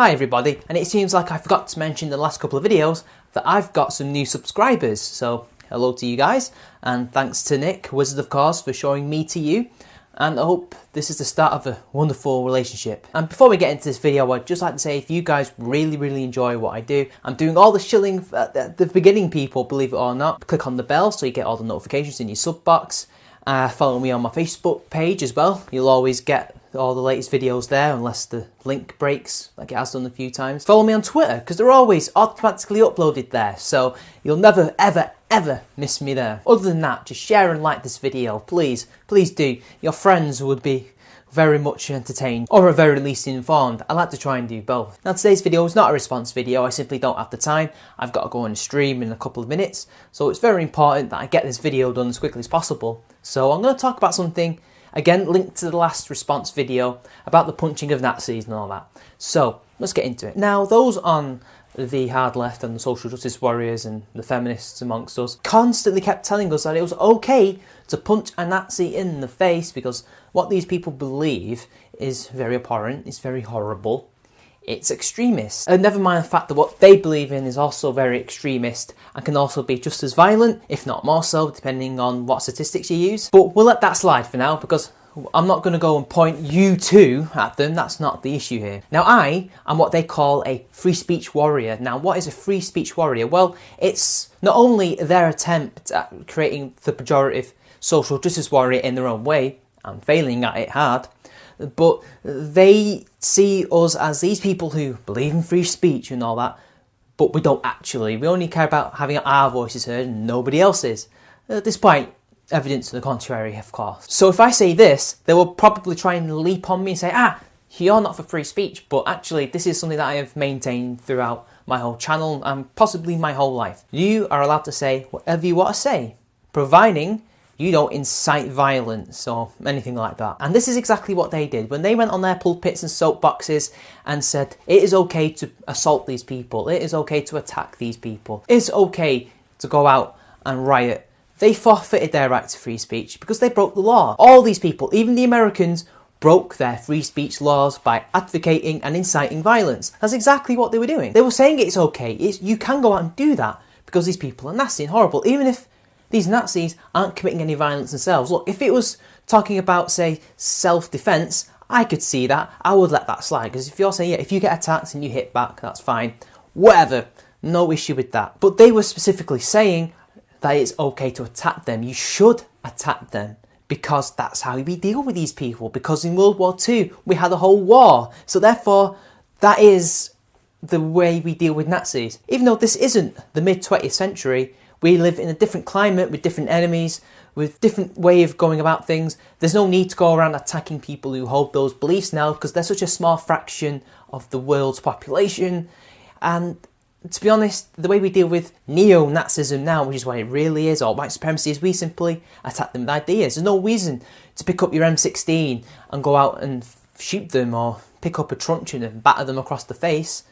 Hi everybody, and it seems like I forgot to mention in the last couple of videos that I've got some new subscribers, so hello to you guys, and thanks to Nick, Wizard of Course, for showing me to you, and I hope this is the start of a wonderful relationship. And before we get into this video, I'd just like to say if you guys really enjoy what I do, I'm doing all the shilling at the beginning, people, believe it or not. Click on the bell so you get all the notifications in your sub box. Follow me on my Facebook page as well, you'll always get all the latest videos there unless the link breaks like it has done a few times. Follow me on Twitter because they're always automatically uploaded there, so you'll never ever miss me there. Other than that, just share and like this video, please do. Your friends would be very much entertained, or at very least informed. I like to try and do both. Now today's video is not a response video, I simply don't have the time. I've got to go on stream in a couple of minutes, so it's very important that I get this video done as quickly as possible. So I'm going to talk about something, again linked to the last response video, about the punching of Nazis and all that. So let's get into it. Now those on the hard left and the social justice warriors and the feminists amongst us constantly kept telling us that it was okay to punch a Nazi in the face because what these people believe is very abhorrent, it's very horrible, it's extremist. And never mind the fact that what they believe in is also very extremist and can also be just as violent, if not more so, depending on what statistics you use. But we'll let that slide for now because I'm not going to go and point you two at them, that's not the issue here. Now I am what they call a free speech warrior. Now what is a free speech warrior? Well, it's not only their attempt at creating the pejorative social justice warrior in their own way, and failing at it hard, but they see us as these people who believe in free speech and all that, but we don't actually. We only care about having our voices heard and nobody else's, despite evidence to the contrary, of course. So if I say this, they will probably try and leap on me and say, you're not for free speech, but actually this is something that I have maintained throughout my whole channel and possibly my whole life. You are allowed to say whatever you want to say, providing you don't incite violence or anything like that. And this is exactly what they did. When they went on their pulpits and soapboxes and said, it is okay to assault these people, it is okay to attack these people, it's okay to go out and riot, they forfeited their right to free speech because they broke the law. All these people, even the Americans, broke their free speech laws by advocating and inciting violence. That's exactly what they were doing. They were saying it's okay, you can go out and do that because these people are nasty and horrible, even if these Nazis aren't committing any violence themselves. Look, if it was talking about, say, self-defense, I could see that. I would let that slide. Because if you're saying, yeah, if you get attacked and you hit back, that's fine. Whatever. No issue with that. But they were specifically saying that it's okay to attack them. You should attack them. Because that's how we deal with these people. Because in World War II, we had a whole war. So therefore, that is the way we deal with Nazis. Even though this isn't the mid-20th century, we live in a different climate with different enemies, with different way of going about things. There's no need to go around attacking people who hold those beliefs now because they're such a small fraction of the world's population. And to be honest, the way we deal with neo-Nazism now, which is what it really is, or white supremacy, is we simply attack them with ideas. There's no reason to pick up your M16 and go out and shoot them or pick up a truncheon and batter them across the face.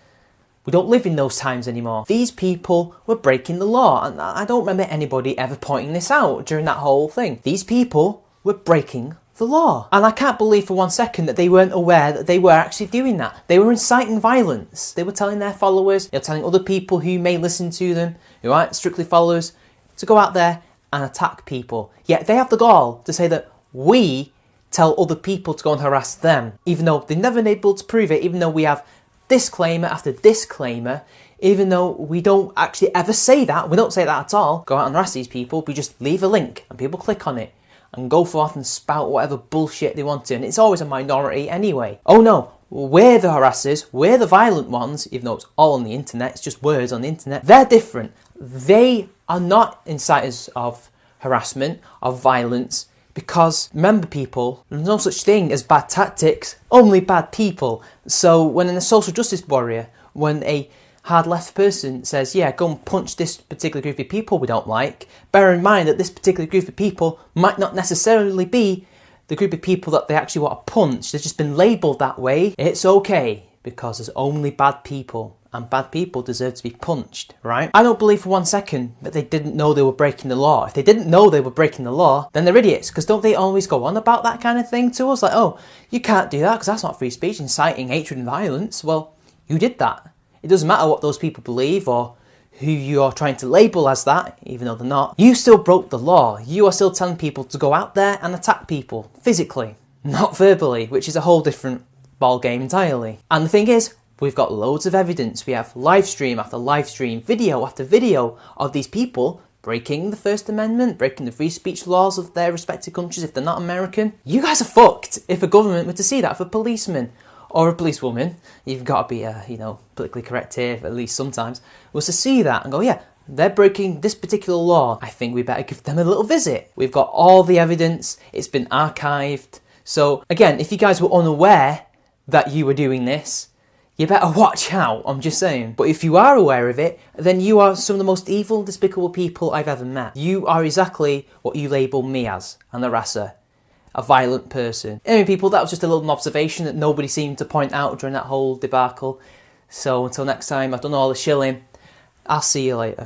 We don't live in those times anymore. These people were breaking the law, and I don't remember anybody ever pointing this out during that whole thing. These people were breaking the law. And I can't believe for one second that they weren't aware that they were actually doing that. They were inciting violence. They were telling their followers, they were telling other people who may listen to them, who aren't strictly followers, to go out there and attack people. Yet they have the gall to say that we tell other people to go and harass them, even though they've never been able to prove it, even though we have disclaimer after disclaimer, even though we don't actually ever say that. We don't say that at all. Go out and harass these people. We just leave a link and people click on it and go forth and spout whatever bullshit they want to. And it's always a minority anyway. Oh no, we're the harassers. We're the violent ones, even though it's all on the internet. It's just words on the internet. They're different. They are not inciters of harassment, of violence. Because remember people, there's no such thing as bad tactics, only bad people. So when a social justice warrior, when a hard left person says, yeah, go and punch this particular group of people we don't like, bear in mind that this particular group of people might not necessarily be the group of people that they actually want to punch. They've just been labelled that way. It's okay because there's only bad people. And bad people deserve to be punched, right? I don't believe for one second that they didn't know they were breaking the law. If they didn't know they were breaking the law, then they're idiots, because don't they always go on about that kind of thing to us? Like, oh, you can't do that because that's not free speech, inciting hatred and violence. Well, you did that. It doesn't matter what those people believe or who you're trying to label as that, even though they're not. You still broke the law. You are still telling people to go out there and attack people, physically, not verbally, which is a whole different ball game entirely. And the thing is, we've got loads of evidence. We have live stream after live stream, video after video of these people breaking the First Amendment, breaking the free speech laws of their respective countries if they're not American. You guys are fucked if a government were to see that. If a policeman or a policewoman, you've got to be, politically correct here, at least sometimes, was to see that and go, yeah, they're breaking this particular law. I think we better give them a little visit. We've got all the evidence. It's been archived. So again, if you guys were unaware that you were doing this, you better watch out, I'm just saying. But if you are aware of it, then you are some of the most evil, despicable people I've ever met. You are exactly what you label me as, an harasser, a violent person. Anyway, people, that was just a little observation that nobody seemed to point out during that whole debacle. So until next time, I've done all the shilling. I'll see you later.